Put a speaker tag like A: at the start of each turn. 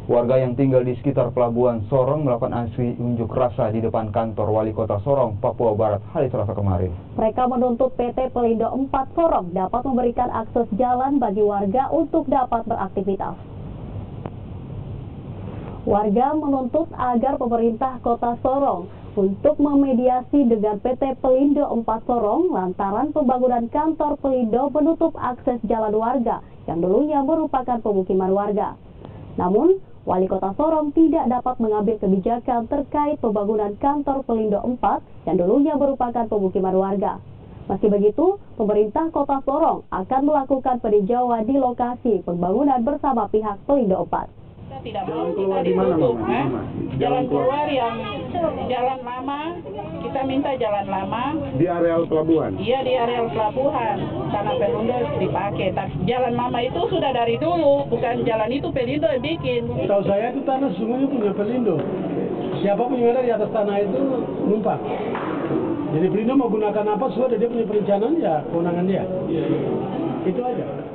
A: Warga yang tinggal di sekitar Pelabuhan Sorong melakukan aksi unjuk rasa di depan kantor Wali Kota Sorong, Papua Barat, hari Selasa kemarin.
B: Mereka menuntut PT Pelindo 4 Sorong dapat memberikan akses jalan bagi warga untuk dapat beraktivitas. Warga menuntut agar pemerintah Kota Sorong untuk memediasi dengan PT Pelindo 4 Sorong lantaran pembangunan kantor Pelindo menutup akses jalan warga yang dulunya merupakan pemukiman warga. Namun, Wali Kota Sorong tidak dapat mengambil kebijakan terkait pembangunan kantor Pelindo 4 yang dulunya merupakan pemukiman warga. Meski begitu, pemerintah Kota Sorong akan melakukan peninjauan di lokasi pembangunan bersama pihak Pelindo 4.
C: Kita tidak mau kita ditutup, jalan keluar yang jalan lama, kita minta jalan lama.
D: Di areal pelabuhan?
C: Iya, di areal pelabuhan, tanah Pelindo dipakai. Tapi jalan lama itu sudah dari dulu, bukan jalan itu Pelindo yang bikin.
E: Tahu saya itu tanah semuanya punya Pelindo. Siapapun yang ada di atas tanah itu numpang. Jadi Pelindo mau gunakan apa, sudah dia punya perencanaan, ya kewenangan dia. Itu aja.